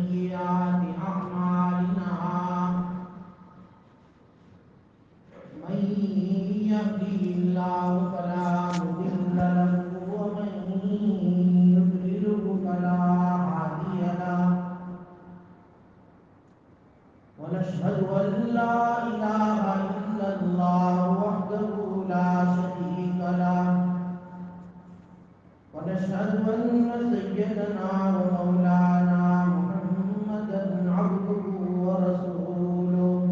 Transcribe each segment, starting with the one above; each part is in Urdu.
سيئات أعمالنا من يهده الله فلا مضل له ومن يضلله فلا هادي له ونشهد أن لا إله إلا الله وحده لا شريك له ونشهد أن سيدنا ومولانا محمدا عبده ورسوله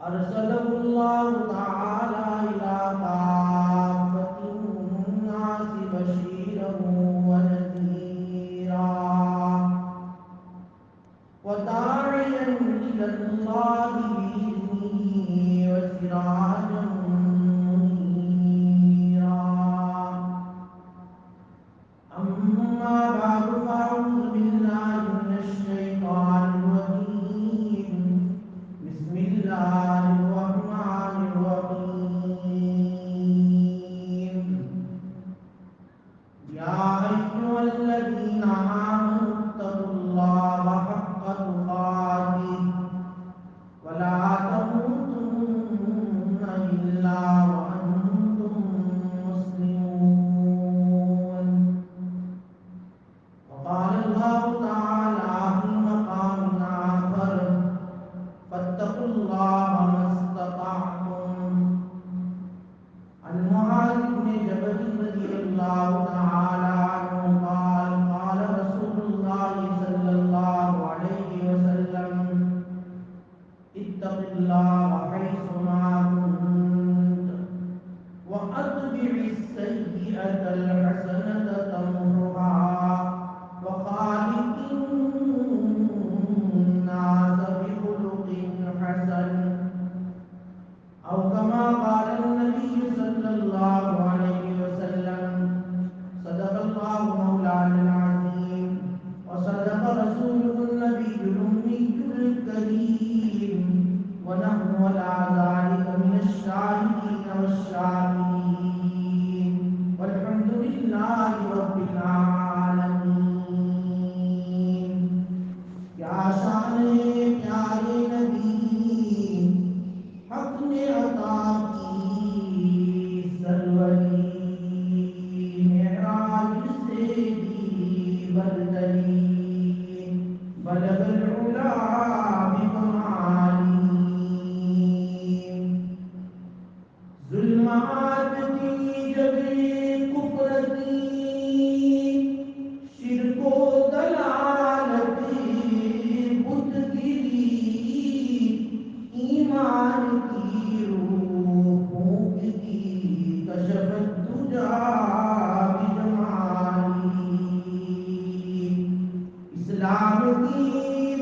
أرسله الله تعالى إلى كافة الناس بشيرا ونذيرا وداعيا إلى الله بإذنه وسراجا منيرا أما بعد فأعوذ بالله من الشيطان الرجيم بسم الله الرحمن الرحيم يا أيها الذين آمنوا اتقوا الله حق تقاته ولا تموتن إلا وأنتم مسلمون وقال الله تعالى في مقام آخر فاتقوا الله ما استطعتم عن معاذ بن جبل رضي الله تعالى عنه قال قال رسول الله صلى الله عليه وسلم اتق الله حيثما كنت وأتبع السيئة الحسنة تمحها وخالق الناس بخلق حسن أو كما قال النبي صلى الله عليه وسلم صدق الله مولانا العظيم وصدق رسوله النبي الأمي الكريم ونحن على ذلك من الشاهدين والشاكرين والحمد لله رب العالمين يا شان پیارے نبی حق نے عطا کی سروری معراج سے بھی بردری بلغ العلا بکمالی ظلمات کی جب کفر کی شرک و دلالت بت گری ایمان کی روح پھونک دی کشفت تجا بجمالی اسلام کی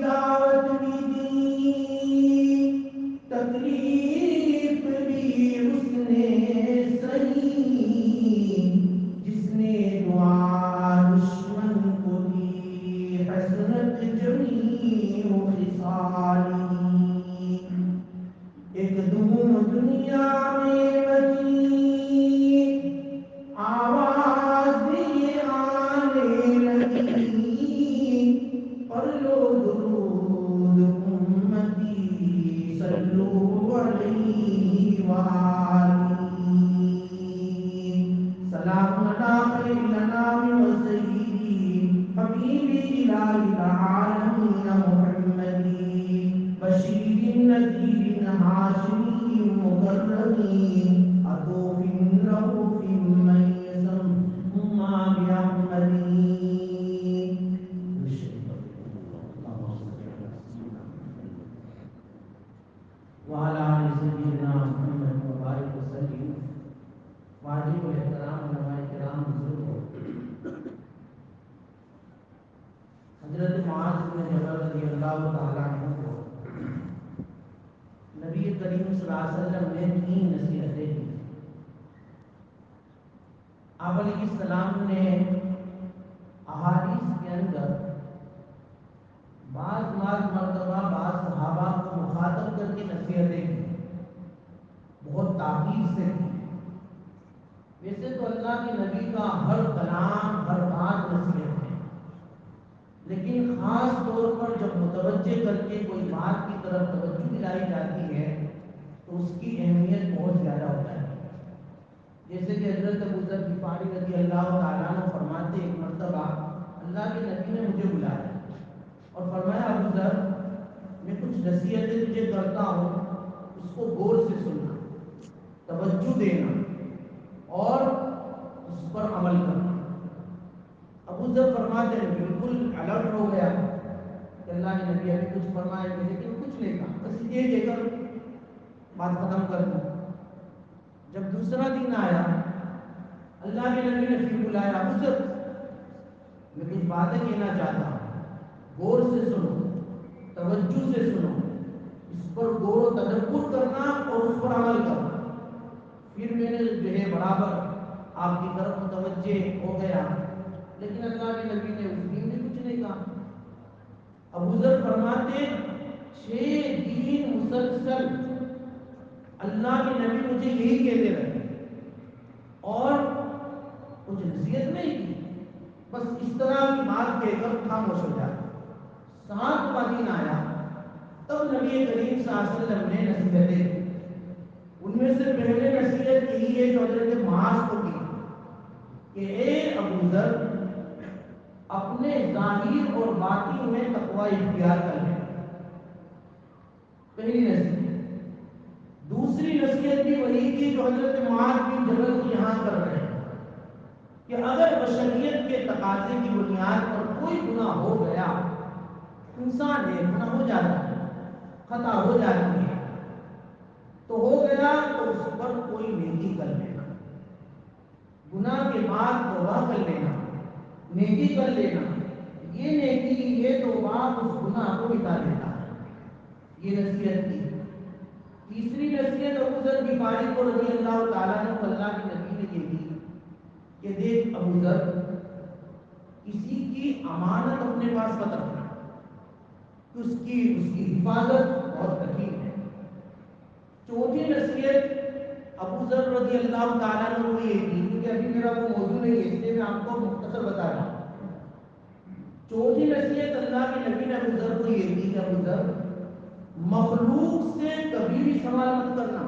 دعوت بھی دی تکلیف بھی اس نے سہی جس نے دعا دشمن کو دی حسنت جمیع خصالی ایک دم دنیا میں بچی آواز یہ آنے لگی پڑھ لو درود امتی صلو علیہ وآلہ سلام علی خیر الانام وسیدی حبیبی الہ العالمین محمدی بشیر نذیر ہاشمی مکرمی عطوف رؤوف میسم ما باحمدی وعلى آل سيدنا محمد وبارك وسلم واجب الاحترام علماء کرام بزرگوں حضرت معاذ بن جبل رضی اللہ تعالیٰ عنہ کو نبی کریم صلی اللہ علیہ وسلم نے 3 نصیحتیں دی. آپ علیہ السلام نے احادیث کے اندر بعض مرتبہ بعض صحابہ کو مخاطب کر کے نصیحتیں کی، بہت تاکید سے کی. ویسے تو اللہ کے نبی کا ہر کلام ہر بات نصیحت ہے، متوجہ کر کے کوئی بات کی طرف توجہ دلائی جاتی ہے تو اس کی اہمیت بہت زیادہ ہوتا ہے. جیسے کہ حضرت ابو ذر غفاری رضی اللہ تعالیٰ عنہ فرماتے ایک مرتبہ اللہ کے نبی نے مجھے بلایا اور فرمایا ابو ذر میں کچھ نصیحتیں تجھے کرتا ہوں, اس کو غور سے سننا, توجہ دینا اور اس پر عمل کرنا. ابو ذر فرماتے ہیں بالکل الرٹ ہو گیا کہ اللہ کے نبی ابھی کچھ فرمائے گے, لیکن کچھ نہیں کہا, بس یہ کہہ کر بات ختم کر دی. جب دوسرا دن آیا اللہ کے نبی نے پھر بلایا, ابو ذر میں کچھ باتیں کہنا چاہتا ہوں, غور سے سنو, توجہ سے سنو, اس پر غور و تدبر کرنا اور اس پر عمل کرنا. پھر میں نے جو ہے برابر آپ کی طرف متوجہ ہو گیا, لیکن اللہ کے نبی نے اس دن بھی کچھ نہیں کہا. ابو ذر فرماتے 6 دن مسلسل اللہ کے نبی مجھے یہی کہتے رہے اور کچھ نصیحت نہیں کی, بس اس طرح کی بات کہہ کر خاموش ہو جاتا. 7واں دن آیا تب نبی کریم صلی اللہ علیہ وسلم نے نصیحتیں کی. ان میں سے پہلے نصیحت یہی ہے جو حضرت معاذ کو کی کہ اے ابو ذر اپنے ظاہر اور باطن میں تقوی اختیار کر لیں. پہلی نصیحت. دوسری نصیحت بھی وہی تھی جو حضرت معاذ بن جبل کو یہاں کر رہے ہیں کہ اگر بشریت کے تقاضے کی بنیاد پر کوئی گناہ ہو گیا, انسان ہے, گناہ ہو جاتا ہے, خطا ہو جاتی ہے, تو ہو گیا تو اس پر کوئی نیکی کر لینا, گناہ کے بعد توبہ کر لینا, نیکی کر لینا. یہ نیکی یہ توبہ اس گناہ کو مٹا دیتا ہے. یہ نصیحت کی. تیسری نصیحت ابو ذر غفاری کو رضی اللہ تعالیٰ عنہ کو اللہ کے نبی نے یہ دی کہ دیکھ ابو ذر, کسی کی امانت اپنے پاس مت رکھنا, اس کی حفاظت بہت کٹھن ہے. چوتھی نصیحت ابو ذر رضی اللہ تعالیٰ عنہ کو یہ دی, کیونکہ ابھی میرا وہ موضوع نہیں ہے اس لیے میں آپ کو مختصر بتا رہا ہوں. چوتھی نصیحت اللہ کے نبی نے ابو ذر کو یہ دی کہ ابو ذر مخلوق سے کبھی بھی سوال مت کرنا,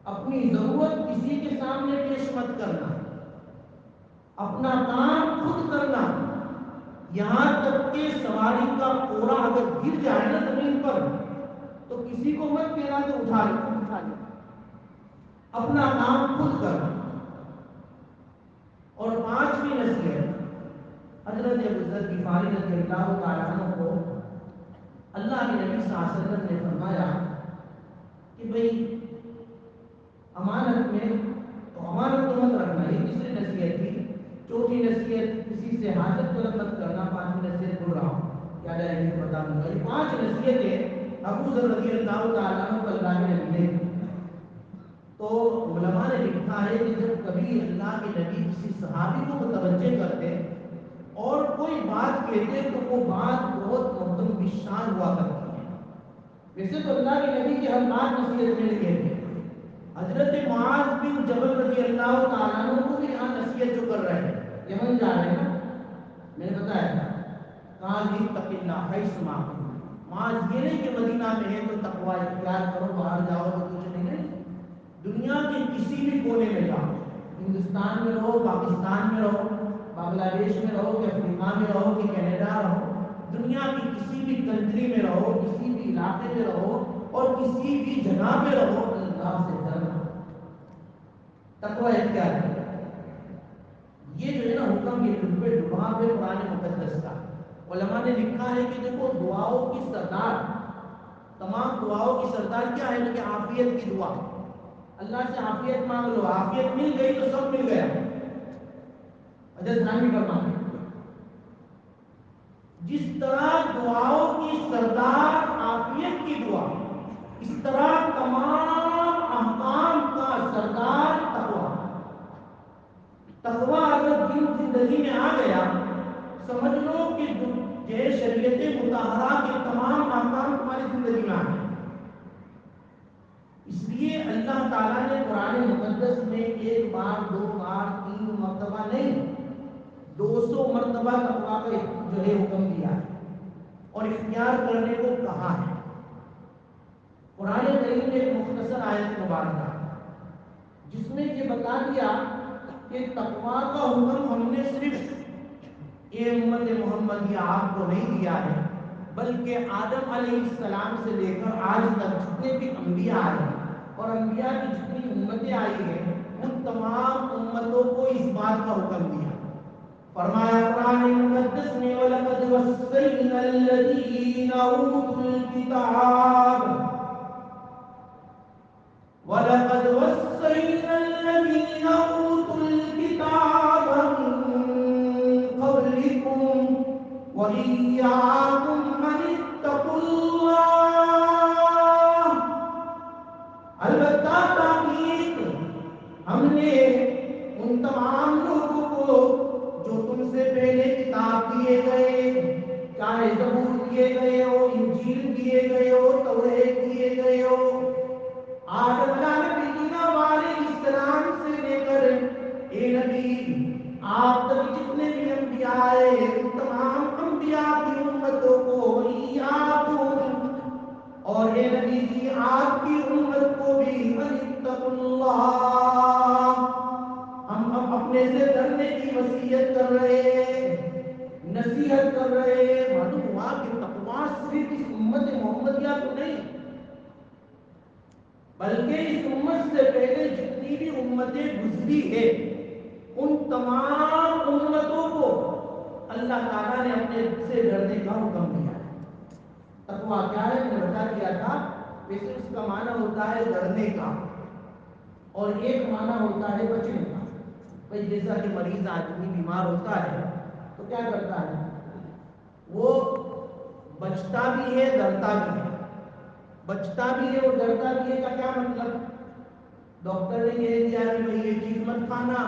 اپنی ضرورت کسی کے سامنے پیش مت کرنا, اپنا کام خود کرنا, یہاں تک کہ سواری کا کوڑا اگر گر جائے نا زمین پر تو کسی کو مت کہنا کہ اٹھا لے, اپنا کام خود کرنا. اور 5ویں نصیحت حضرت ابو ذر غفاری رضی اللہ تعالیٰ عنہ کو اللہ کے نبی صلی اللہ علیہ وسلم نے فرمایا کہ بھئی امانت میں تو امانت تو مت رکھنا, یہ تیسری نصیحت تھی. چوتھی نصیحت کسی سے حاجت طلب مت کرنا. 5ویں نصیحت بول رہا ہوں, یاد آئے گی بتا دوں گا. یہ 5 نصیحتیں ابو ذر رضی اللہ تعالیٰ عنہ کو اللہ کے نبی نے. تو علماء نے لکھا ہے کہ جب کبھی اللہ کے نبی کسی صحابی کو متوجہ کرتے اور کوئی بات کہتے تو وہ بات بہت محترم کی شان ہوا کرتی ہے. ویسے تو اللہ کے نبی کے ہر بات نصیحت میں کہتے ہیں. حضرت معاذ بن جبل رضی اللہ تعالیٰ عنہ کو بھی یہاں نصیحت جو کر رہے ہیں, یمن جا رہے ہیں نا, میں نے بتایا تھا کہاں اتق اللہ حیث ما کنت. معاذ یہ نہیں کہ مدینہ میں ہے تو تقوی اختیار کرو, باہر جاؤ تو کچھ نہیں. دنیا کے کسی بھی کونے میں جاؤ, ہندوستان میں رہو, پاکستان میں رہو, بنگلہ دیش میں رہو, کہ افریقہ میں رہو, کہ کینیڈا رہو, دنیا کی کسی بھی کنٹری میں رہو, کسی بھی علاقے میں رہو اور کسی بھی جگہ میں رہو, اللہ سے ڈرنا, تقوی اختیار کرو. یہ جو ہے نا حکم یہ ڈبے ڈبا پہ قرآن مقدس کا. علماء نے لکھا ہے کہ دیکھو دعاؤں کی سردار, تمام دعاؤں کی سردار کیا ہے کہ عافیت کی دعا. اللہ سے عافیت مانگ لو, عافیت مل گئی تو سب مل گیا. حضرت ثانی فرماتے جس طرح دعاؤں کی سردار عافیت کی دعا, اس طرح تمام احکام کا سردار تقویٰ. تقویٰ اگر دل زندگی میں آ گیا, سمجھ لو کہ یہ شریعت مطہرہ کے تمام احکام تمہاری زندگی میں آ گئے. اس لیے اللہ تعالیٰ نے قرآن مقدس میں 1 بار 2 بار 3 مرتبہ نہیں 200 مرتبہ تقویٰ کا جو ہے حکم دیا. اور اختیار کرنے کو کہا ہے۔ قرآن کریم نے ایک مختصر آیت مبارکہ جس میں یہ بتا دیا کہ تقویٰ کا حکم ہم نے صرف یہ امت محمد یا آپ کو نہیں دیا ہے، بلکہ آدم علیہ السلام سے لے کر آج تک جتنے بھی انبیاء آئے اور انبیاء کی جتنی امتیں آئی ہیں ان تمام امتوں کو اس بات کا حکم دیا۔ فرمایا قرآن مقدس میں وَلَقَدْ وَصَّيْنَا الَّذِينَ أُوتُوا الْكِتَابَ وَلَقَدْ وَصَّيْنَا الَّذِينَ أُوتُوا الْكِتَابَ مِن قَبْلِكُمْ وَإِيَّاكُمْ أَنِ اتَّقُوا اللَّهَ۔ البتہ تاکید ہم نے ان تمام لوگوں کو جو تم سے پہلے کتاب دیے گئے، چاہے زبور دیے گئے ہو، انجیل دیے گئے ہو، توریت دیے گئے ہو، آدم علیہ السلام سے لے کر اے نبی آپ تک جتنے بھی انبیاء آئے ان تمام انبیاء کی امتوں کو اور اے نبی جی آپ کی امت کو بھی اتقوا اللہ، ہم اپنے سے ڈرنے کی وصیت کر رہے ہیں، نصیحت کر رہے ہیں۔ معلوم ہوا کہ تقویٰ صرف اس امت محمدیہ کو نہیں بلکہ اس امت سے پہلے جتنی بھی امتیں گزری ہیں ان تمام امتوں کو اللہ تعالیٰ نے اپنے سے ڈرنے کا حکم دیا ہے۔ تقویٰ کیا ہے میں نے بتا دیا تھا، ویسے اس کا معنی ہوتا ہے ڈرنے کا اور ایک معنی ہوتا ہے بچنے کا۔ بھائی جیسا کہ مریض آدمی بیمار ہوتا ہے تو کیا کرتا ہے، وہ بچتا بھی ہے ڈرتا بھی ہے، بچتا بھی ہے اور ڈرتا بھی ہے کا کیا مطلب، ڈاکٹر نے کہہ دیا کہ بھائی یہ چیز مت کھانا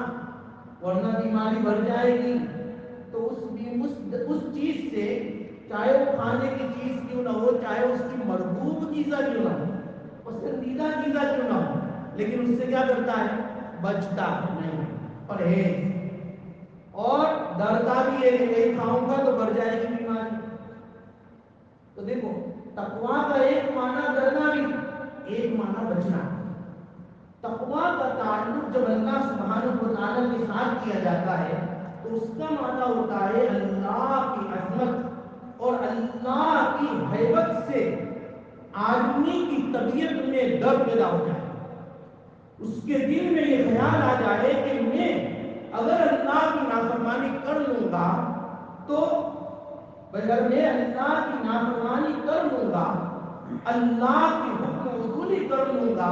ورنہ بیماری بڑھ جائے گی، تو اس چیز سے چاہے وہ کھانے کی چیز کیوں نہ ہو، چاہے اس کی مرغوب غذا کیوں نہ ہو، پسندیدہ غذا کیوں نہ ہو، لیکن اس سے کیا کرتا ہے، بچتا نہیں، پرہیز، اور ڈرتا بھی ہے کہ نہیں کھاؤں گا تو بڑھ جائے گی بیماری۔ تو دیکھو تقویٰ کا ایک معنی ڈرنا بھی، ایک معنی بچنا۔ تقویٰ کا تعلق جب اللہ سبحانہ و تعالیٰ کے ساتھ کیا جاتا ہے تو اس کا معنی ہوتا ہے اللہ کی عظمت اور اللہ کی ہیبت سے آدمی کی طبیعت میں ڈر پیدا ہو جائے، اس کے دل میں یہ خیال آ جائے کہ میں اگر اللہ کی نافرمانی کر لوں گا تو اگر میں اللہ کی نافرمانی کر لوں گا، اللہ کی حکم عدولی کر لوں گا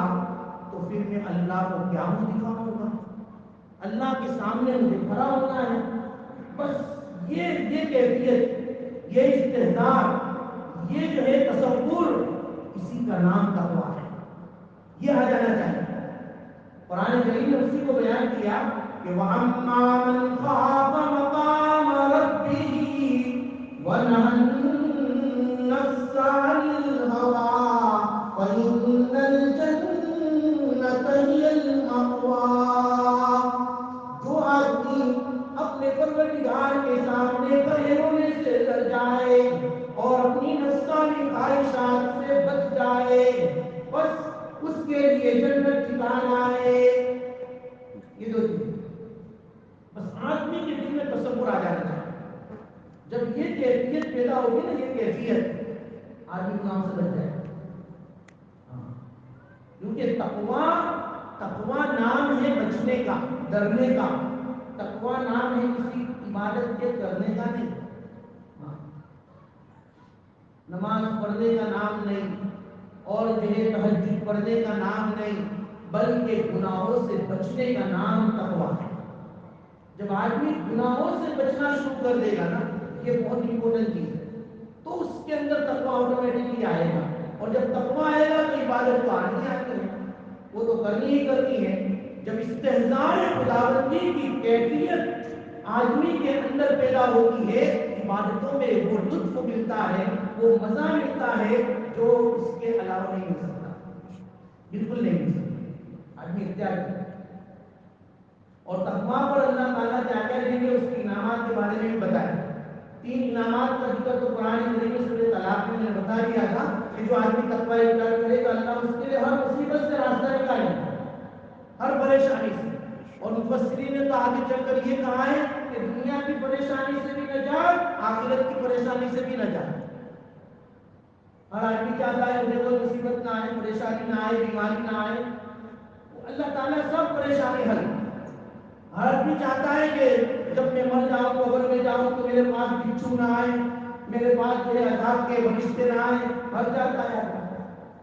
تو پھر میں اللہ کو کیا منہ دکھاؤں گا، اللہ کے سامنے مجھے کھڑا ہونا ہے۔ بس یہ کیفیت، یہ استحضار، یہ جو ہے تصور، اسی کا نام تقویٰ ہے، یہ آ جانا چاہیے۔ قرآن کریم نے اسی کو بیان کیا کہ وَأَمَّا مَنْ خَافَ مَقَامَ رَبِّهِ وَنَهَى النَّفْسَ عَنِ الْهَوَىٰ فَإِنَّ الْجَنَّةَ هِيَ الْمَأْوَىٰ۔ جو آدمی اپنے پروردگار کے سامنے کھڑے ہونے سے ڈر جائے اور اپنی نفسانی خواہشات سے بچ جائے، بس اس کے لیے جنت ٹھکانہ ہے۔ یہ دو چیزیں بس آدمی کے دل میں تصور آ جانا چاہیے۔ جب یہ کیفیت پیدا ہوگی نا، یہ کیفیت، آدمی گناہوں سے بچ جائے، کیونکہ تقویٰ نام ہے بچنے کا، ڈرنے کا، تقویٰ نام ہے کسی عبادت کے کرنے کا نہیں، نماز پڑھنے کا نام نہیں، اور جو ہے تہجد پڑھنے کا نام نہیں، بلکہ گناہوں سے بچنے کا نام تقویٰ ہے۔ جب آدمی گناہوں سے بچنا شروع کر دے گا نا، یہ بہت امپورٹنٹ چیز ہے، تو اس کے اندر تقویٰ آٹومیٹکلی آئے گا، اور جب تقویٰ آئے گا تو عبادت تو آنی ہے، وہ تو کرنی ہی کرنی ہے۔ جب استحضار خداوندی کی کیفیت آدمی کے اندر پیدا ہوتی ہے، عبادتوں میں وہ لطف ملتا ہے، وہ مزہ ملتا ہے جو اس کے علاوہ نہیں مل سکتا، بالکل نہیں مل سکتا، آدمی اختیار کرتا ہے۔ اور تقویٰ پر اللہ تعالیٰ کیا کیا دیں گے، اس کے انعامات کے بارے میں بھی بتائیں۔ 3 انعامات کا ذکر تو قرآن کریم میں سورہ بتا دیا تھا کہ جو آدمی تقوی اختیار کرے گا اللہ اس کے لیے ہر مصیبت سے راستہ نکالے گا، ہر پریشانی سے۔ اور مفسرین نے تو آگے چل کر یہ کہا ہے کہ دنیا کی پریشانی سے بھی نجات، آخرت کی پریشانی سے بھی نجات۔ ہر آدمی چاہتا ہے مجھے کوئی مصیبت نہ آئے، پریشانی نہ آئے، بیماری نہ آئے، اللہ تعالیٰ سب پریشانی حل۔ ہر آدمی چاہتا ہے کہ جب میں مر جاؤں، قبر میں جاؤں تو میرے پاس بچھو نہ آئے، میرے پاس جو ہے عذاب کے فرشتے نہ آئے، ہر چاہتا ہے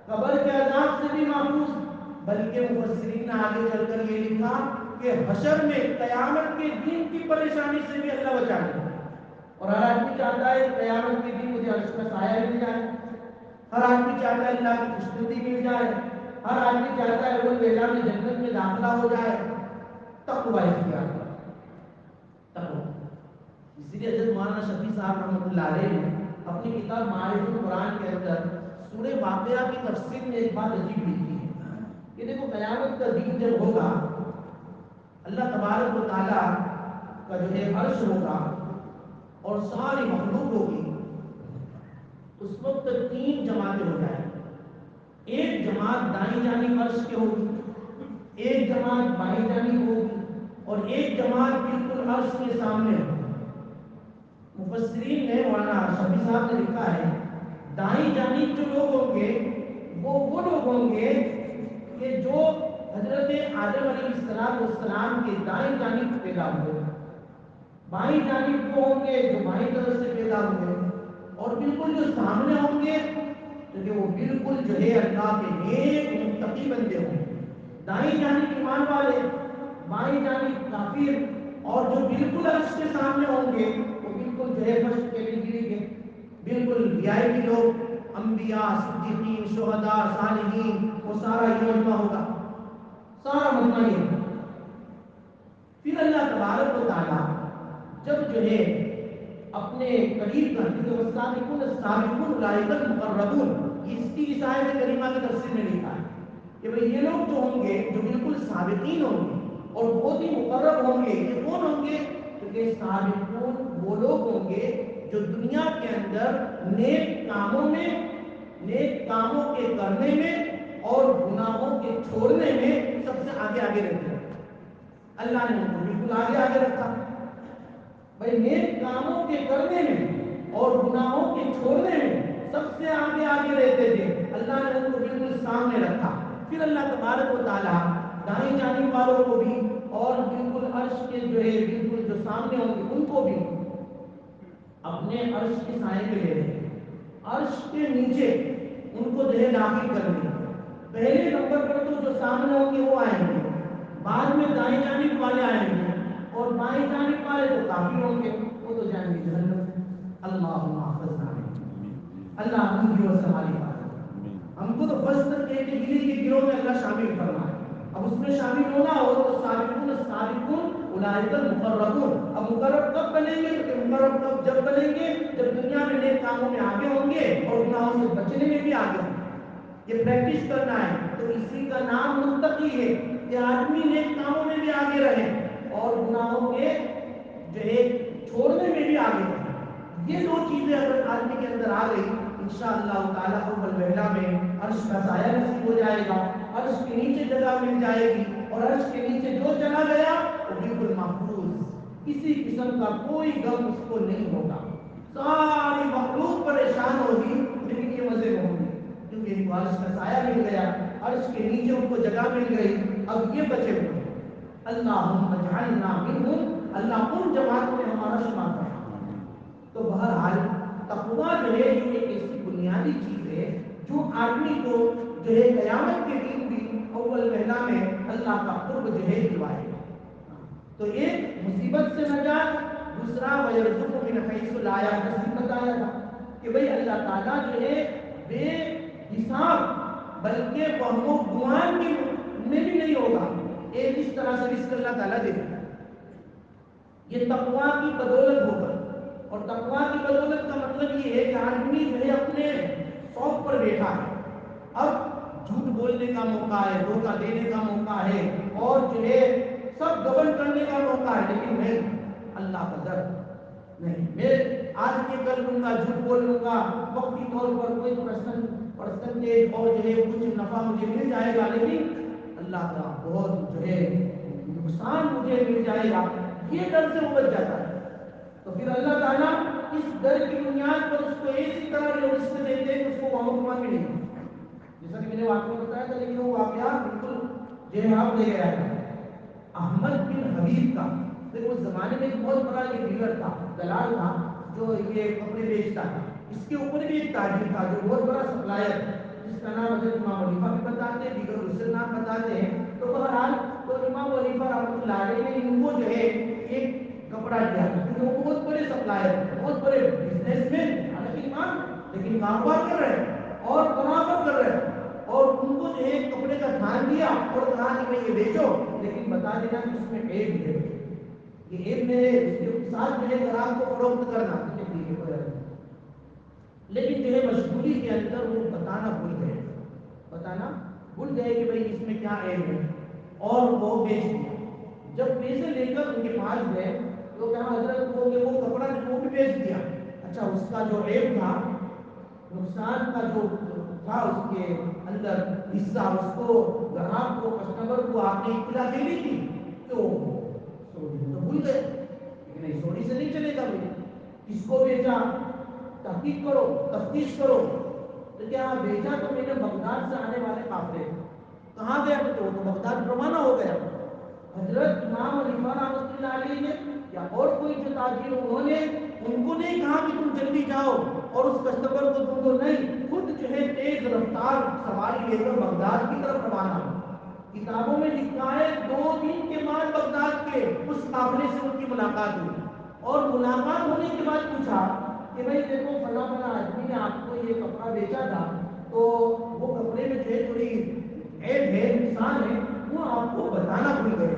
قبر کے عذاب سے بھی محفوظ۔ بلکہ مفسرین نے آگے چل کر یہ لکھا کہ حشر میں قیامت کے دن کی پریشانی سے بھی اللہ بچائے۔ اور ہر آدمی چاہتا ہے قیامت کے دن مجھے عرش کا سایہ مل جائے، ہر آدمی چاہتا ہے اللہ کی خوشنودی مل جائے، ہر آدمی چاہتا ہے وہ بیٹا میں جنت میں داخلہ ہو جائے۔ تقوی اختیار کرو، تقوی۔ اسی لیے حضرت مولانا شفیع صاحب رحمۃ اللہ علیہ نے اپنی کتاب معارف القرآن کے اندر سورہ واقعہ کی تفسیر میں ایک بات عجیب لکھی ہے کہ دیکھو قیامت کا دن جب ہوگا، اللہ تبارک و تعالیٰ کا جو ہے عرش ہوگا اور ساری مخلوق ہوگی، اس وقت تین جماعتیں ہو جائیں گی۔ ایک جماعت دائیں جانب عرش کے ہوگی، ایک جماعت بائیں جانب ہوگی، اور ایک جماعت بالکل عرش کے سامنے ہوگی۔ مفسرین نے مولانا شفیع صاحب نے لکھا ہے دائیں جانب جو لوگ ہوں گے وہ لوگ ہوں گے کہ جو حضرت آدم علیہ السلام کے دائیں جانب پیدا ہوئے، بائیں جانب وہ ہوں گے جو بائیں طرف سے پیدا ہوئے، اور بالکل جو سامنے ہوں گے تو وہ بالکل جو ہے اللہ کے نیک متقی بندے ہوں گے۔ دائیں جانب ایمان والے، بائیں جانب کافر، اور جو بالکل عرش کے سامنے ہوں گے وہ بالکل جو ہے فرش کے گری کے بالکل وی آئی پی لوگ، انبیاء، صدیقین، شہداء، صالحین، وہ سارا یہ مجمع ہوگا، سارا مجمع یہ ہوگا۔ پھر اللہ تبارک و تعالیٰ جب جو ہے اپنے قریب کر دیں، والسابقون السابقون اولئک المقربون، اس کی آیت کریمہ کی تفسیر میں لکھا ہے کہ بھئی یہ لوگ جو ہوں گے جو بالکل سابقین ہوں گے اور بہت ہی مقرب ہوں گے، یہ کون ہوں گے؟ کیونکہ سابقون وہ لوگ ہوں گے جو دنیا کے اندر نیک کاموں کے کرنے میں اور گناہوں کے چھوڑنے میں سب سے آگے رہتے ہیں۔ اللہ نے ان کو بالکل آگے رکھا، بھئی نیک کاموں کے کرنے میں اور گناہوں کے چھوڑنے میں سب سے آگے رہتے تھے، اللہ نے ان کو بالکل سامنے رکھا۔ پھر اللہ تبارک و تعالیٰ دائیں جانب والوں کو بھی اور بالکل عرش کے جو ہے بالکل جو سامنے ہوں گے ان کو بھی اپنے عرش کے سائے میں لے لیں، عرش کے نیچے ان کو جو ہے داخل کر دیں۔ پہلے نمبر پر تو جو سامنے ہوں گے وہ آئیں گے، بعد میں دائیں جانب والے آئیں گے، اور بائیں جانب والے تو کافی ہوں گے، وہ تو جائیں گے جہنم۔ اللہم احفظنا منهم، اللہ ہم کی اور ہماری حفاظت، ہم کو تو بس تک کہہ کے گلی کے گروہ میں اللہ شامل فرمائے۔ اب اس میں شامل ہونا ہو تو سابقون السابقون اولئک المقربون۔ اب مقرب کب بنیں گے؟ کہ مقرب کب جب بنیں گے جب دنیا میں نیک کاموں میں آگے ہوں گے اور گناہوں سے بچنے میں بھی آگے ہوں گے۔ یہ پریکٹس کرنا ہے، تو اسی کا نام متقی ہے کہ آدمی نیک کاموں میں بھی آگے رہے اور گناہوں کے جو ہے چھوڑنے میں بھی آگے رہے۔ یہ دو چیزیں اگر آدمی کے اندر آ گئی انشاءاللہ تعالیٰ اول وہلہ میں عرش کا سایہ نصیب ہو جائے گا، عرش کے نیچے جگہ مل جائے گی، اور عرش کے نیچے جو چلا گیا وہ بالکل محفوظ، کسی قسم کا کوئی غم اس کو نہیں ہوگا۔ ساری مخلوق پریشان ہوگی لیکن یہ مزے میں ہوگی کیونکہ ان کو عرش کا سایہ مل گیا، عرش کے نیچے ان کو جگہ مل گئی، اب یہ بچے ہوئے۔ اللہم اجعلنا منہم، اللہ ان جماعتوں میں ہمارا شمار کرے۔ تو بہرحال تقویٰ جو ہے یہ ایک ایسی بنیادی چیز ہے جو آدمی کو جو ہے قیامت کے دن بھی اول وہلہ میں اللہ کا قرب جو ہے دلوائے گا۔ تو ایک مصیبت سے نجات، دوسرا وَيَرْزُقُ مِنْ حَيْثُ لَا يَحْتَسِبُ بتایا تھا کہ بھئی اللہ تعالیٰ جو ہے بے حساب بلکہ وہم و گمان میں بھی نہیں ہوگا، ایک اس طرح سے رزق اللہ تعالیٰ دے گا۔ یہ تقویٰ کی بدولت ہوگا، اور تقویٰ کی بدولت کا مطلب یہ ہے کہ آدمی جو ہے اپنے شوق پر بیٹھا ہے، اب جھوٹ بولنے کا موقع ہے، دھوکہ دینے کا موقع ہے، اور جو ہے سب گبن کرنے کا موقع ہے، لیکن نہیں، اللہ کا ڈر نہیں، آج یہ کر لوں گا، جھوٹ بول لوں گا، وقتی طور پر کوئی پرسنٹیج اور جو ہے کچھ نفع مجھے مل جائے گا، لیکن اللہ کا بہت جو ہے نقصان مجھے مل جائے گا، یہ ڈر سے وہ بچ جاتا ہے. تو پھر اللہ تعالیٰ اس ڈر کی بنیاد پر اس کو ایسی طرح رزق دیتے ہیں کہ اس کو وہاں بھی نہیں. جیسا کہ میں نے واقعہ بتایا تھا، لیکن وہ واقعہ بالکل جواب دے گیا تھا. احمد بن حبیب کا، دیکھو اس زمانے میں ایک بہت بڑا یہ ڈیلر تھا، دلال تھا، جو یہ کپڑے بیچتا تھا. اس کے اوپر بھی ایک تاجر تھا جو بہت بڑا سپلائر، جس کا نام حضرت امام حنیفہ بھی بتاتے ہیں، دیگر دوسرے نام بتاتے ہیں. تو بہرحال تو امام حنیفہ رحمۃ اللہ علیہ نے ان کو جو ہے ایک کپڑا دیا، کیونکہ وہ بہت بڑے سپلائر، بہت بڑے بزنس مین، حالانکہ امام لیکن کاروبار کر رہے ہیں اور برابر کر رہے ہیں. اور ان کو جو ہے کپڑے کا دھیان دیا اور کہا کہ میں یہ بیچو، لیکن بتا دینا کہ اس میں عیب ہے، یہ عیب میں اس کے ساتھ جو ہے گراہک کو فروخت کرنا. لیکن جو ہے مشغولی کے اندر وہ بتانا بھول گئے کہ بھئی اس میں کیا عیب ہے، اور وہ بیچ دیا. جب پیسے لے کر ان کے پاس گئے تو کہا حضرت وہ کپڑا وہ بھی بیچ دیا. اچھا اس کا جو عیب تھا، نقصان کا جو تھا اس کے اندر حصہ، اس کو گراہک کو کسٹمر کو آپ نے اطلاع دے دی تھی، تو سوری تو بھول گئے. لیکن نہیں، سوری سے نہیں چلے گا. کس کو بیچا؟ تحقیق کرو، تفتیش کرو. تو کیا بیچا تو میں نے بغداد سے آنے والے قافلے. کہاں گیا تو بغداد روانہ ہو گیا. حضرت امام حنیفہ رحمۃ اللہ علیہ نے یا اور کوئی جو تاجر انہوں نے ان کو نہیں کہا کہ تم جلدی جاؤ اور اس کسٹمر کو تم کو نہیں، خود جو ہے تیز رفتار سواری لے کر بغداد کی طرف روانہ. کتابوں میں لکھا ہے 2 دن کے بعد بغداد کے اس قافلے سے ان کی ملاقات ہوئی، اور ملاقات ہونے کے بعد پوچھا کہ بھائی دیکھو فلاں فلاں آدمی نے آپ کو یہ کپڑا بیچا تھا، تو وہ کپڑے میں جو ہے تھوڑی عیب ہے، نقصان ہے، وہ آپ کو بتانا بھول گئے.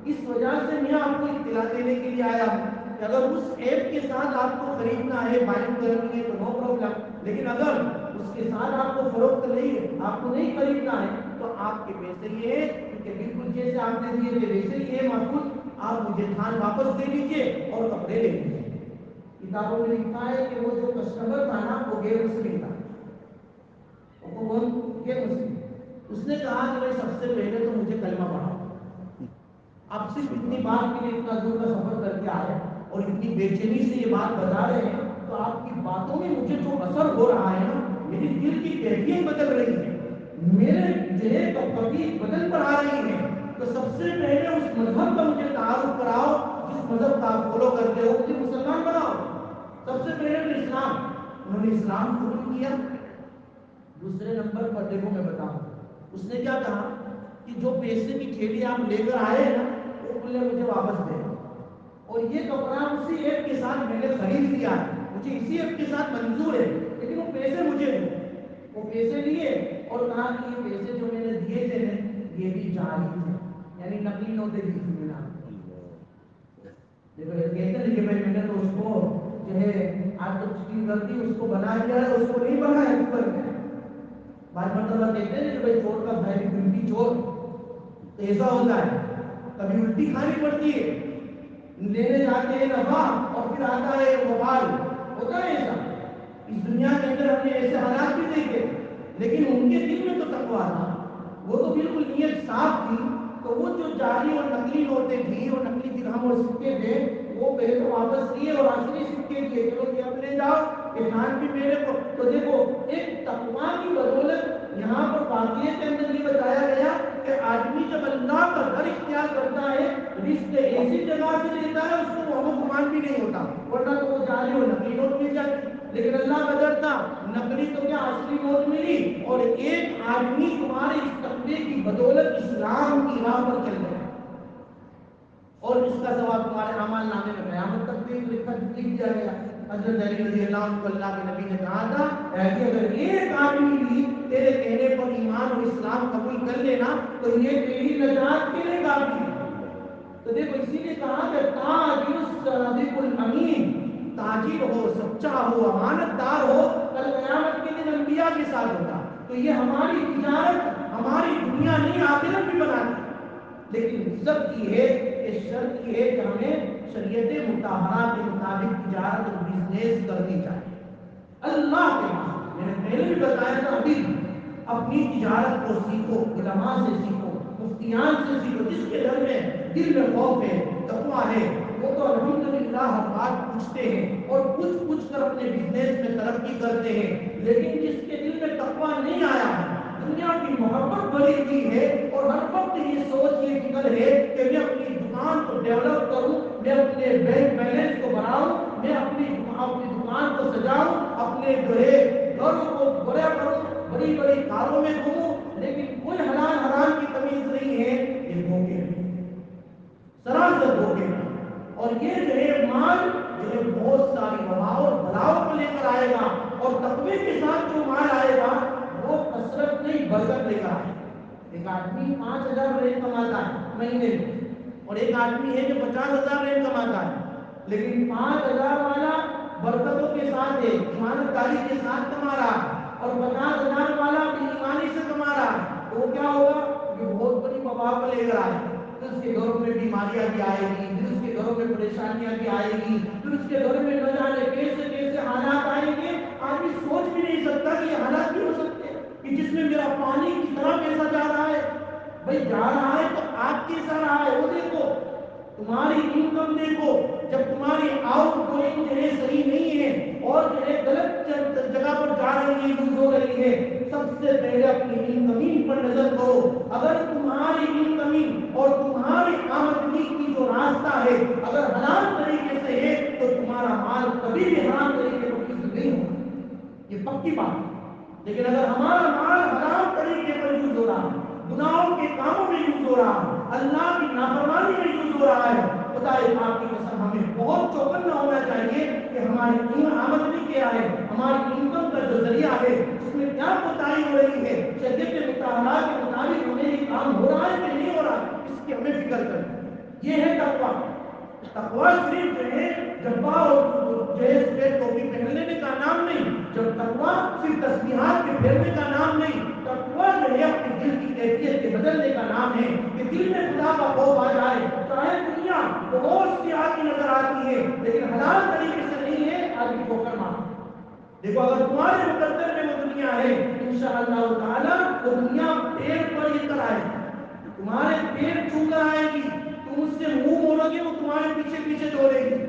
اس وجہ سے میں آپ کو اطلاع دینے کے لیے آیا ہوں کہ اگر اس ایپ کے ساتھ آپ کو خریدنا ہے، بائنگ کرنی ہے تو نو پرابلم، لیکن اگر اس کے ساتھ آپ کو فروخت نہیں ہے، آپ کو نہیں خریدنا ہے، تو آپ کے پیسے یہ ہے کہ بالکل جیسے آپ نے دیے تھے ویسے ہی ہے محفوظ، آپ مجھے تھان واپس دے دیجیے اور کپڑے لے لیجیے. کتابوں میں لکھا ہے کہ وہ جو کسٹمر تھا نا وہ غیر مسلم تھا، وہ غیر مسلم. اس نے کہا کہ بھائی سب سے پہلے تو مجھے کلمہ پڑھاؤ. آپ صرف اتنی بات کے لیے اتنا دور کا سفر کر کے آئے اور اتنی بے چینی سے یہ بات بتا رہے ہیں، تو آپ کی باتوں میں مجھے جو اثر ہو رہا ہے نا، میری دل کی کیفیت بدل رہی ہے، میرے چہرے پر کبھی بدل پر آ رہی ہے. تو سب سے پہلے اس مذہب کا مجھے تعارف کراؤ جس مذہب کا آپ فالو کرتے ہو، مجھے مسلمان بناؤ. سب سے پہلے تو اسلام. انہوں نے اسلام قبول کیا. دوسرے نمبر پر دیکھو میں بتاؤں، اس نے کیا کہا کہ جو پیسے کی تھیلی آپ لے کر آئے ہیں نا، وہ بولے مجھے واپس دے، اور یہ کپڑا اسی ایپ کے ساتھ میں نے خرید لیا ہے، مجھے اسی ایپ کے ساتھ منظور ہے، لیکن وہ پیسے مجھے دو. وہ پیسے لیے اور کہا کہ یہ پیسے جو میں نے دیے تھے یہ بھی جعلی تھے، یعنی نقلی نوٹیں دی تھی میں نے. دیکھو کہتے ہیں کہ میں نے تو اس کو جو ہے آج تک چیز کر دی، اس کو بنا دیا ہے، اس کو نہیں بنایا اوپر میں. بعض مرتبہ کہتے ہیں کہ بھائی چور کا بھائی الٹی چور، تو ایسا ہوتا ہے، کبھی الٹی کھانی پڑتی ہے، لینے جاتے ہیں نفع اور پھر آتا ہے وبال. ہوتا ہے ایسا. اس دنیا کے اندر ہم نے ایسے حالات بھی دیکھے، لیکن ان کے دل میں تو تقویٰ تھا، وہ تو بالکل نیت صاف تھی. تو وہ جو جعلی اور نقلی نوٹیں تھی اور نقلی درہم اور سکے تھے، وہ پہلے تو واپس لیے اور اصلی سکے دیے، چلو کہ اب لے جاؤ، احسان بھی میرے کو. تو دیکھو ایک تقویٰ کی بدولت یہاں پر واقعے کے اندر یہ بتایا گیا کہ آدمی جب اللہ کا ڈر اختیار کرتا ہے، رزق ایسی جگہ سے لیتا ہے اس کو وہم و گمان بھی نہیں ہوتا، ورنہ تو وہ جعلی اور نقلی نوٹ مل جاتی. لیکن اللہ کا ڈر تھا، نقلی تو کیا اصلی نوٹ ملی، اور ایک آدمی تمہارے اس تقوی کی بدولت اسلام کی راہ پر چل گیا، اور اس کا ثواب تمہارے اعمال نامے میں قیامت تک بھی لکھ دیا گیا. حضرت علی رضی اللہ عنہ کو اللہ کے نبی نے کہا تھا کہ اگر ایک آدمی بھی تیرے کہنے پر ایمان اور اسلام قبول کر لینا تو یہ تیری نجات کے لیے کافی ہے. تو دیکھو اسی لیے کہا کہ تاجر الصادق الامین، تاجر ہو، سچا ہو، امانت دار ہو، کل قیامت کے دن انبیاء کے ساتھ ہوگا. تو یہ ہماری تجارت ہماری دنیا نہیں آخرت بھی بناتی. لیکن شرط یہ ہے کہ ہمیں شریعت مطہرہ کے مطابق تجارت اور بزنس کرنی چاہیے اللہ کے واسطے. میں نے پہلے بھی بتایا تھا، ابھی اپنی تجارت کو سیکھو، علماء سے سیکھو، مفتیان سے سیکھو. جس کے گھر میں دل میں خوف ہے، تقویٰ ہے، وہ تو الحمدللہ ہر بات پوچھتے ہیں اور پوچھ کر اپنے بزنس میں ترقی کرتے ہیں. لیکن جس کے دل میں تقویٰ نہیں آیا ہے، دنیا کی محبت بڑی ہوئی ہے اور ہر وقت یہ سوچ یہ فکر ہے کہ میں اپنی دکان کو ڈیولپ کروں، میں اپنے بینک بیلنس کو بڑھاؤں، میں اپنی دکان کو سجاؤں، اپنے جو ہے گھر کو بڑا کروں، بڑی بڑی کاروں میں گھوموں، لیکن کوئی حلال حرام کی تمیز نہیں ہے. یہ دھوکے سراسر دھوکے. اور یہ جو ہے مال جو ہے بہت ساری وباؤں اور بلاؤں کو لے کر آئے گا، اور تقوی کے ساتھ جو مال آئے گا وہ کثرت نہیں برکت لے کر آئے گا. ایک آدمی 5,000 رینٹ کماتا ہے مہینے میں، اور ایک آدمی ہے جو 50,000 رینٹ کماتا ہے. لیکن 5,000 والا برکتوں کے ساتھ ہے، ایمانت داری کے ساتھ کما رہا ہے، اور 50,000 والا بے ایمانی سے کما رہا ہے. تو وہ کیا ہوگا؟ یہ بہت بڑی وبا کو لے کر آئے گا. پھر اس کے گھروں میں بیماریاں بھی آئے گی، پھر اس کے گھروں میں پریشانیاں بھی آئے گی، پھر اس کے گھر میں نہ جانے کیسے کیسے حالات آئیں گے. آدمی سوچ بھی نہیں سکتا کہ یہ حالات بھی ہو سکتے ہیں کہ جس میں میرا پانی کتنا پیسہ جا رہا ہے. بھائی جا رہا ہے تو آپ کیسا رہا ہے وہ دیکھو، تمہاری انکم دیکھو. جب تمہاری آؤٹ گوئنگ جو ہے صحیح نہیں ہے اور جو ہے غلط جگہ پر جا رہی ہے، یوز ہو رہی ہے، سب سے پہلے اپنی انکمنگ پر نظر کرو. اگر تمہاری انکمنگ اور تمہاری آمدنی کی جو راستہ ہے اگر حلال طریقے سے ہے تو تمہارا مال کبھی بھی حرام طریقے پر یوز نہیں ہوگا. یہ پکی بات ہے. لیکن اگر ہمارا مال حرام طریقے پر یوز ہو رہا ہے، گناہوں کے کاموں میں یوز ہو رہا ہے، اللہ کی نافرمانی میں یوز ہو رہا ہے، خدا پاک کی قسم ہمیں بہت چوکنا ہونا چاہیے کہ ہماری آمدنی کیا ہے، ہماری انکم کا جو ذریعہ ہے اس میں کیا کوتاہی ہو رہی ہے، شریعت مطالعہ کے مطابق ہمیں یہ کام ہو رہا ہے کہ نہیں ہو رہا ہے، اس کی ہمیں فکر کرنی. یہ ہے تقویٰ. تقویٰ صرف جو ہے جبا اور جو ہے سفید ٹوپی پہن لینے کا نام نہیں. جب تقویٰ صرف تسبیحات کے پھیرنے کا نام نہیں. تقویٰ جو ہے اپنے دل کی کیفیت کے بدلنے کا نام ہے کہ دل میں خدا کا خوف آ جائے. چاہے دنیا بہت سی آتی نظر آتی ہے لیکن حلال طریقے سے نہیں ہے، آدمی کو کرنا. دیکھو اگر تمہارے مقدر میں وہ دنیا ہے انشاءاللہ تعالی وہ دنیا پیر پر ہی کر آئے گی، تمہارے پیر چھو کر آئے گی، تم اس سے منہ موڑو گے وہ تمہارے پیچھے پیچھے دوڑے گی.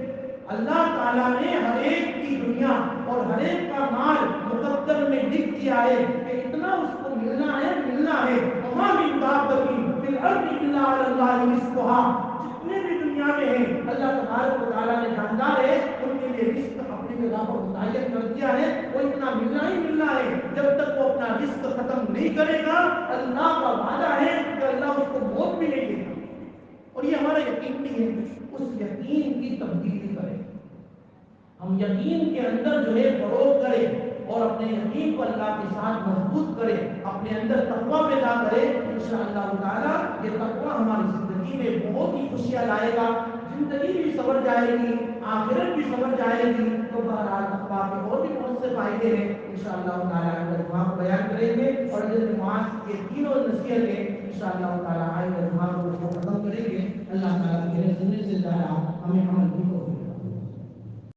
اللہ تعالیٰ نے ہر ایک کی دنیا اور ہر ایک کا مال مقدر میں لکھ دیا ہے کہ اتنا اس کو ملنا ہے. وما من دابۃ فی الارض الا علی اللہ رزقها. جتنے بھی دنیا میں ہیں اللہ تبارک و تعالیٰ نے جاندار ہے ان کے لیے رزق اپنی جگہ پر متعین کر دیا ہے. وہ اتنا ملنا ہی ملنا ہے. جب تک وہ اپنا رزق ختم نہیں کرے گا اللہ کا وعدہ ہے کہ اللہ اس کو موت بھی نہیں دے گا. اور یہ ہمارا یقین بھی ہے. اس یقین کی تبدیلی کریں، ہم یقین کے اندر جو ہے فروغ کریں اور اپنے یقین کو اللہ کے ساتھ مضبوط کریں، اپنے اندر تقویٰ پیدا کریں. انشاءاللہ تعالی یہ تقویٰ ہماری زندگی میں بہت ہی خوشیاں لائے گا. زندگی بھی سنور جائے گی، آخرت بھی سنور جائے گی. تو بہرحال تقویٰ کے اور بھی بہت سے فائدے ہیں. انشاءاللہ تعالی اجتماع کو بیان کریں گے اور حضرت معاذ کے تینوں نصیحتیں انشاءاللہ تعالی آئندہ اجتماع کو ختم کریں گے. اللہ تعالیٰ کے سننے سے زیادہ ہمیں عمل